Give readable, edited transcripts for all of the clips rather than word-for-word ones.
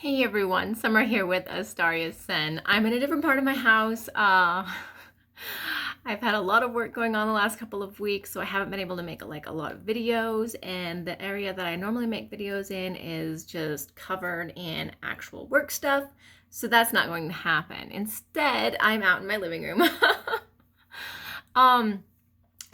Hey everyone, Summer here with Astaria Sen. I'm in a different part of my house. I've had a lot of work going on the last couple of weeks, so I haven't been able to make a lot of videos, and the area that I normally make videos in is just covered in actual work stuff, so that's not going to happen. Instead, I'm out in my living room. um,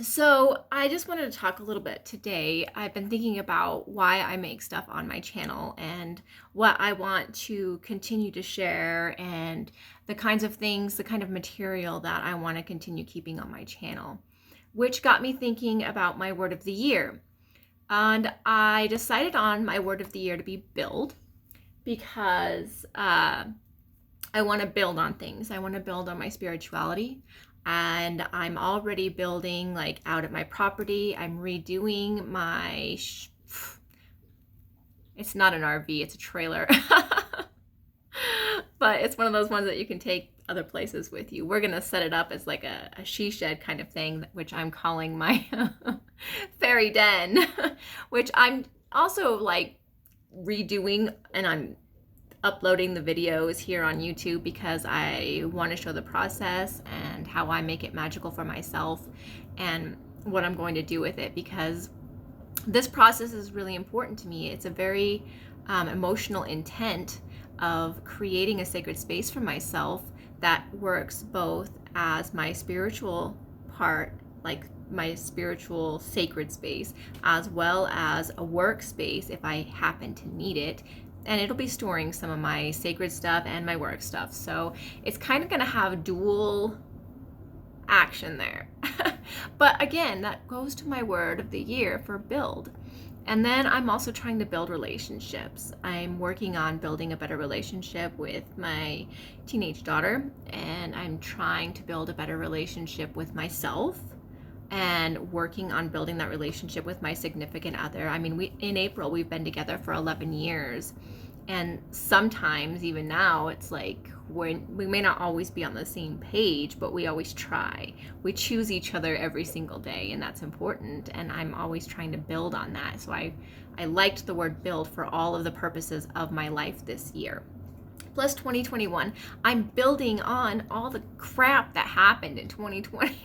so I just wanted to talk a little bit today. I've been thinking about why I make stuff on my channel and what I want to continue to share and the kinds of things, the kind of material that I want to continue keeping on my channel, which got me thinking about my word of the year. And I decided on my word of the year to be build because I want to build on things. I want to build on my spirituality. And I'm already building like out at my property. I'm redoing my, it's not an RV, it's a trailer. But it's one of those ones that you can take other places with you. We're going to set it up as like a she shed kind of thing, which I'm calling my fairy den, which I'm also like redoing, and I'm uploading the videos here on YouTube because I want to show the process and how I make it magical for myself and what I'm going to do with it, because this process is really important to me. It's a very emotional intent of creating a sacred space for myself that works both as my spiritual part, like my spiritual sacred space, as well as a workspace if I happen to need it. And it'll be storing some of my sacred stuff and my work stuff. So it's kind of going to have dual action there. But again, that goes to my word of the year for build. And then I'm also trying to build relationships. I'm working on building a better relationship with my teenage daughter, and I'm trying to build a better relationship with myself and working on building that relationship with my significant other. I mean, in April, we've been together for 11 years. And sometimes, even now, it's like we may not always be on the same page, but we always try. We choose each other every single day, and that's important. And I'm always trying to build on that. So I liked the word build for all of the purposes of my life this year. Plus 2021, I'm building on all the crap that happened in 2020.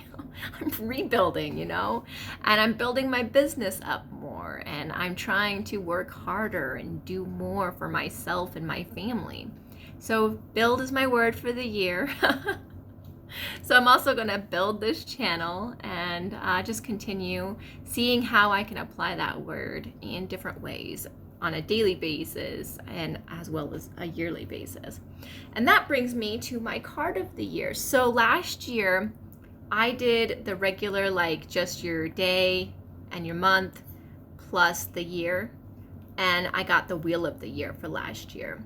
I'm rebuilding, and I'm building my business up more, and I'm trying to work harder and do more for myself and my family. So build is my word for the year. So I'm also going to build this channel and just continue seeing how I can apply that word in different ways on a daily basis and as well as a yearly basis. And that brings me to my card of the year. So last year I did the regular, like just your day and your month plus the year, and I got the wheel of the year for last year,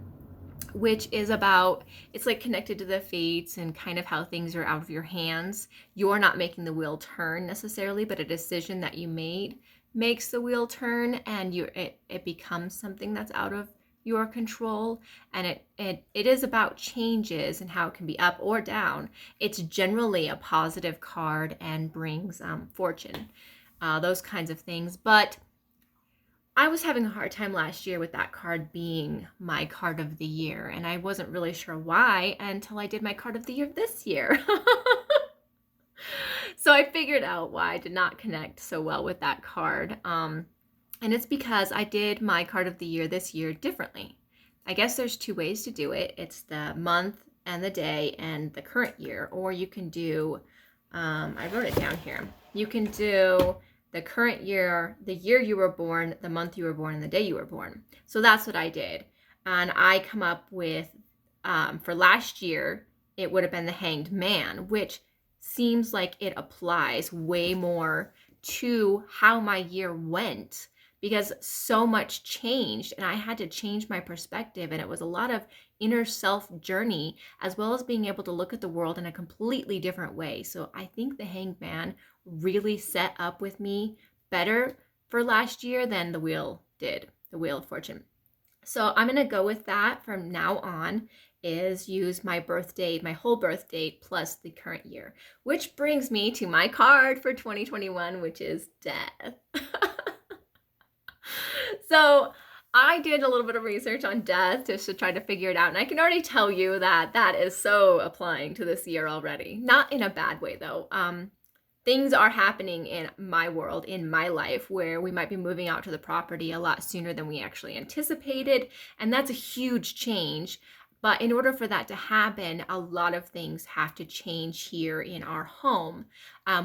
which is about, it's like connected to the fates and kind of how things are out of your hands. You're not making the wheel turn necessarily, but a decision that you made makes the wheel turn, and it becomes something that's out of your control. And it is about changes and how it can be up or down. It's generally a positive card and brings fortune, those kinds of things. But I was having a hard time last year with that card being my card of the year, and I wasn't really sure why until I did my card of the year this year. So I figured out why I did not connect so well with that card. And it's because I did my card of the year this year differently. I guess there's two ways to do it. It's the month and the day and the current year, or you can do, I wrote it down here. You can do the current year, the year you were born, the month you were born, and the day you were born. So that's what I did. And I come up with, for last year, it would have been the Hanged Man, which seems like it applies way more to how my year went, because so much changed and I had to change my perspective, and it was a lot of inner self journey as well as being able to look at the world in a completely different way. So I think the Hanged Man really set up with me better for last year than the wheel did, the Wheel of Fortune. So I'm going to go with that from now on, is use my birth date, my whole birth date plus the current year, which brings me to my card for 2021, which is death. So I did a little bit of research on death just to try to figure it out, and I can already tell you that that is so applying to this year already. Not in a bad way, though. Things are happening in my world, in my life, where we might be moving out to the property a lot sooner than we actually anticipated, and that's a huge change. But in order for that to happen, a lot of things have to change here in our home.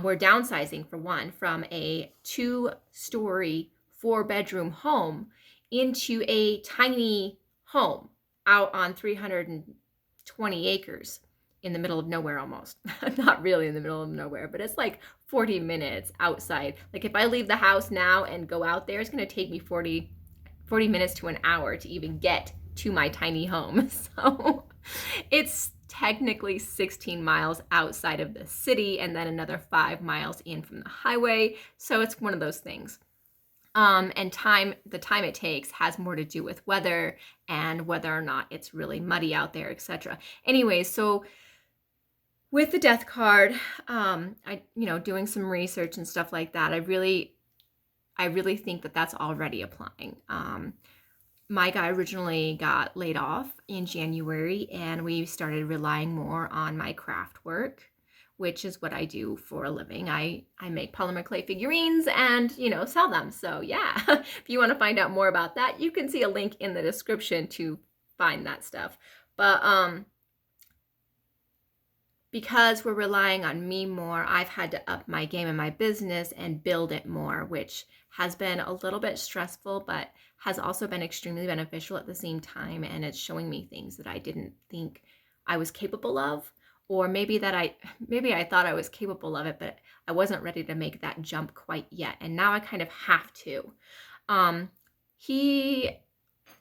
We're downsizing, for one, from a 2-story, 4-bedroom home into a tiny home out on 320 acres in the middle of nowhere almost. Not really in the middle of nowhere, but it's like 40 minutes outside. Like if I leave the house now and go out there, it's going to take me 40 minutes to an hour to even get to my tiny home. So it's technically 16 miles outside of the city and then another 5 miles in from the highway. So it's one of those things. And the time it takes has more to do with weather and whether or not it's really muddy out there, etc. Anyways, so with the death card, doing some research and stuff like that, I really think that that's already applying. My guy originally got laid off in January, and we started relying more on my craft work, which is what I do for a living. I make polymer clay figurines and, sell them. So yeah, if you want to find out more about that, you can see a link in the description to find that stuff. But because we're relying on me more, I've had to up my game in my business and build it more, which has been a little bit stressful, but has also been extremely beneficial at the same time. And it's showing me things that I didn't think I was capable of, or maybe I thought I was capable of it, but I wasn't ready to make that jump quite yet. And now I kind of have to.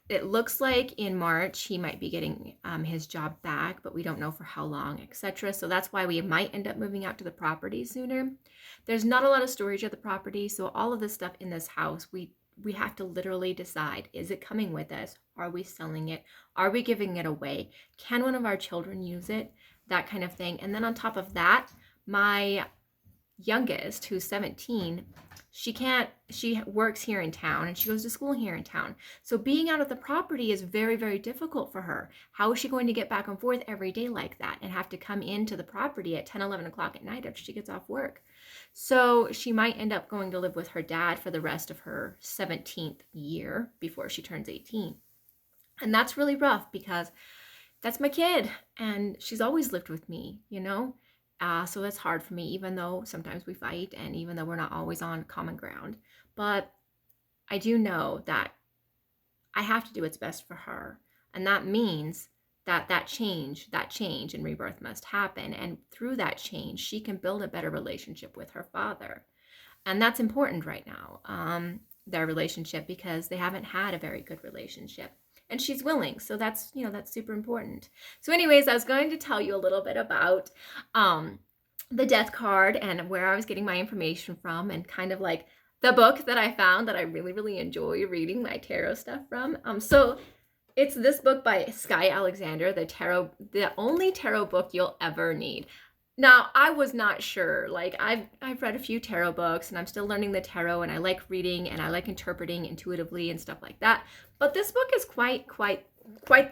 It looks like in March he might be getting his job back, but we don't know for how long, etc. So that's why we might end up moving out to the property sooner. There's not a lot of storage at the property, so all of this stuff in this house, we have to literally decide, is it coming with us? Are we selling it? Are we giving it away? Can one of our children use it? That kind of thing. And then on top of that, my youngest, who's 17, she works here in town and she goes to school here in town. So being out at the property is very, very difficult for her. How is she going to get back and forth every day like that and have to come into the property at 10, 11 o'clock at night after she gets off work? So she might end up going to live with her dad for the rest of her 17th year before she turns 18. And that's really rough because that's my kid and she's always lived with me, so that's hard for me, even though sometimes we fight and even though we're not always on common ground. But I do know that I have to do what's best for her. And that means that change and rebirth must happen. And through that change, she can build a better relationship with her father. And that's important right now, their relationship, because they haven't had a very good relationship. And she's willing. So that's super important. So anyways, I was going to tell you a little bit about the death card and where I was getting my information from and kind of like the book that I found that I really, really enjoy reading my tarot stuff from. So it's this book by Sky Alexander, the only tarot book you'll ever need. Now, I was not sure. Like I've read a few tarot books and I'm still learning the tarot and I like reading and I like interpreting intuitively and stuff like that. But this book is quite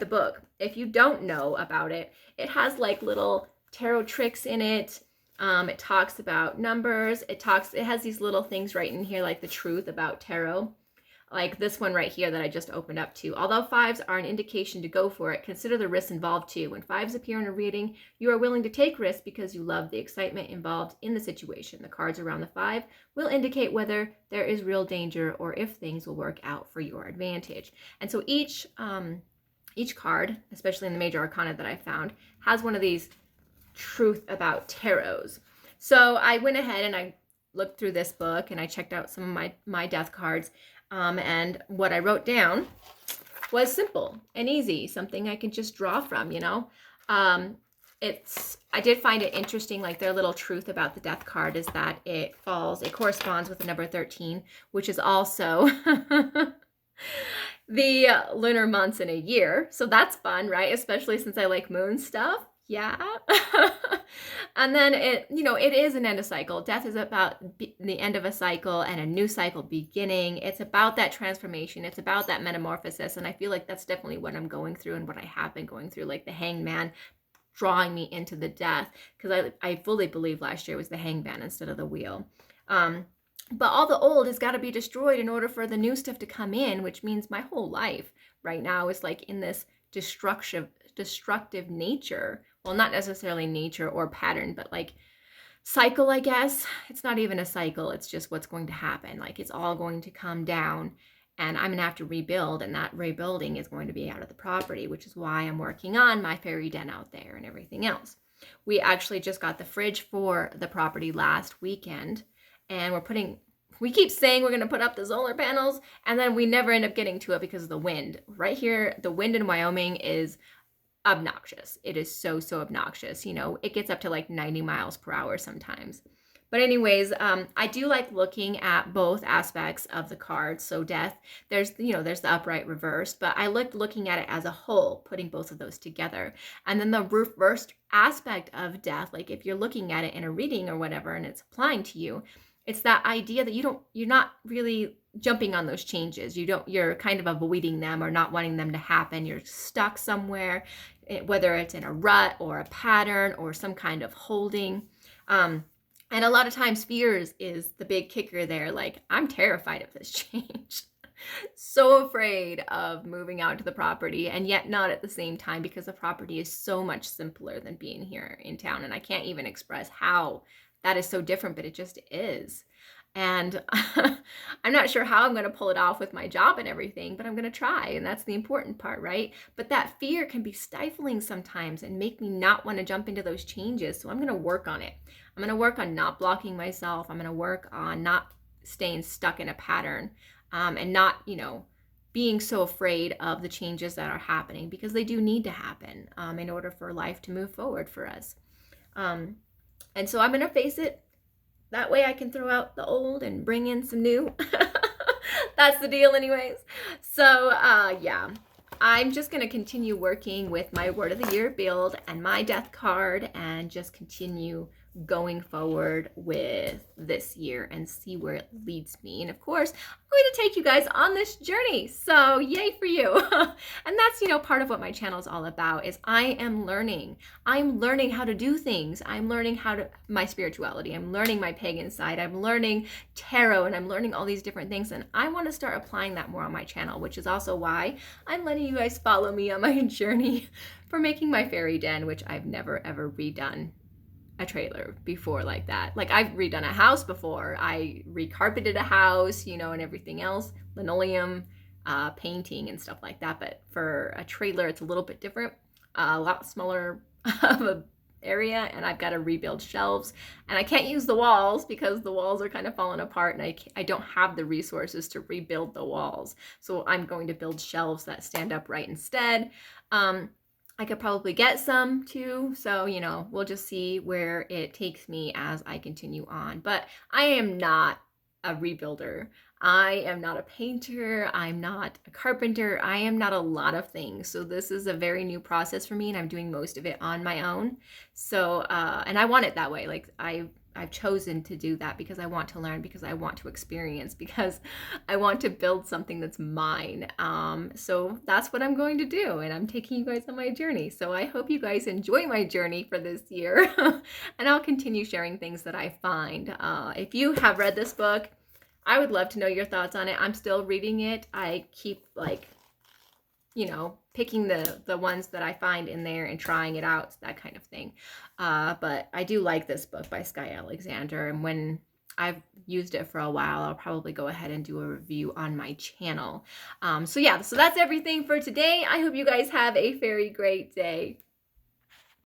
the book. If you don't know about it, it has like little tarot tricks in it. It talks about numbers. It has these little things right in here like the truth about tarot. Like this one right here that I just opened up to. Although 5s are an indication to go for it, consider the risks involved too. When 5s appear in a reading, you are willing to take risks because you love the excitement involved in the situation. The cards around the 5 will indicate whether there is real danger or if things will work out for your advantage. And so each card, especially in the major arcana that I found, has one of these truth about tarots. So I went ahead and I looked through this book and I checked out some of my death cards. And what I wrote down was simple and easy, something I can just draw from, I did find it interesting, like their little truth about the death card is that it corresponds with the number 13, which is also the lunar months in a year. So that's fun, right? Especially since I like moon stuff. Yeah. And then it is an end of cycle. Death is about the end of a cycle and a new cycle beginning. It's about that transformation. It's about that metamorphosis. And I feel like that's definitely what I'm going through and what I have been going through, like the hangman drawing me into the death. Because I fully believe last year was the hangman instead of the wheel. But all the old has got to be destroyed in order for the new stuff to come in, which means my whole life right now is like in this destructive nature. Well, not necessarily nature or pattern, but like cycle, I guess. It's not even a cycle. It's just what's going to happen. Like it's all going to come down and I'm going to have to rebuild. And that rebuilding is going to be out of the property, which is why I'm working on my fairy den out there and everything else. We actually just got the fridge for the property last weekend. And we keep saying we're going to put up the solar panels, and then we never end up getting to it because of the wind. Right here, the wind in Wyoming is obnoxious. It is so obnoxious. It gets up to like 90 miles per hour sometimes. But anyways, I do like looking at both aspects of the cards. So death, there's the upright reversed, but I like looking at it as a whole, putting both of those together. And then the reversed aspect of death, like if you're looking at it in a reading or whatever, and it's applying to you, it's that idea that you're not really jumping on those changes. You're kind of avoiding them or not wanting them to happen. You're stuck somewhere, whether it's in a rut or a pattern or some kind of holding. And a lot of times fears is the big kicker there. Like, I'm terrified of this change. So afraid of moving out to the property, and yet not at the same time, because the property is so much simpler than being here in town. And I can't even express how that is so different, but it just is. And I'm not sure how I'm going to pull it off with my job and everything, but I'm going to try. And that's the important part, right? But that fear can be stifling sometimes and make me not want to jump into those changes. So I'm going to work on it. I'm going to work on not blocking myself. I'm going to work on not staying stuck in a pattern, and not, being so afraid of the changes that are happening, because they do need to happen in order for life to move forward for us. And so I'm going to face it. That way I can throw out the old and bring in some new. That's the deal anyways. So yeah, I'm just going to continue working with my Word of the Year build and my death card, and just continue going forward with this year and see where it leads me. And of course, I'm going to take you guys on this journey. So yay for you. And that's, part of what my channel is all about, is I am learning. I'm learning how to do things. I'm learning my spirituality. I'm learning my pagan side. I'm learning tarot, and I'm learning all these different things. And I want to start applying that more on my channel, which is also why I'm letting you guys follow me on my journey for making my fairy den, which I've never ever redone a trailer before like that. Like, I've redone a house before. I recarpeted a house, and everything else, linoleum, painting and stuff like that. But for a trailer, it's a little bit different, a lot smaller of a area, and I've got to rebuild shelves, and I can't use the walls because the walls are kind of falling apart, and I don't have the resources to rebuild the walls. So I'm going to build shelves that stand upright instead. I could probably get some too. So, we'll just see where it takes me as I continue on. But I am not a rebuilder. I am not a painter. I'm not a carpenter. I am not a lot of things. So this is a very new process for me, and I'm doing most of it on my own. So, and I want it that way. Like, I've chosen to do that because I want to learn, because I want to experience, because I want to build something that's mine. So that's what I'm going to do, and I'm taking you guys on my journey. So I hope you guys enjoy my journey for this year, and I'll continue sharing things that I find. If you have read this book, I would love to know your thoughts on it. I'm still reading it. I keep picking the ones that I find in there and trying it out, that kind of thing. But I do like this book by Sky Alexander, and when I've used it for a while, I'll probably go ahead and do a review on my channel. So yeah, so that's everything for today. I hope you guys have a very great day.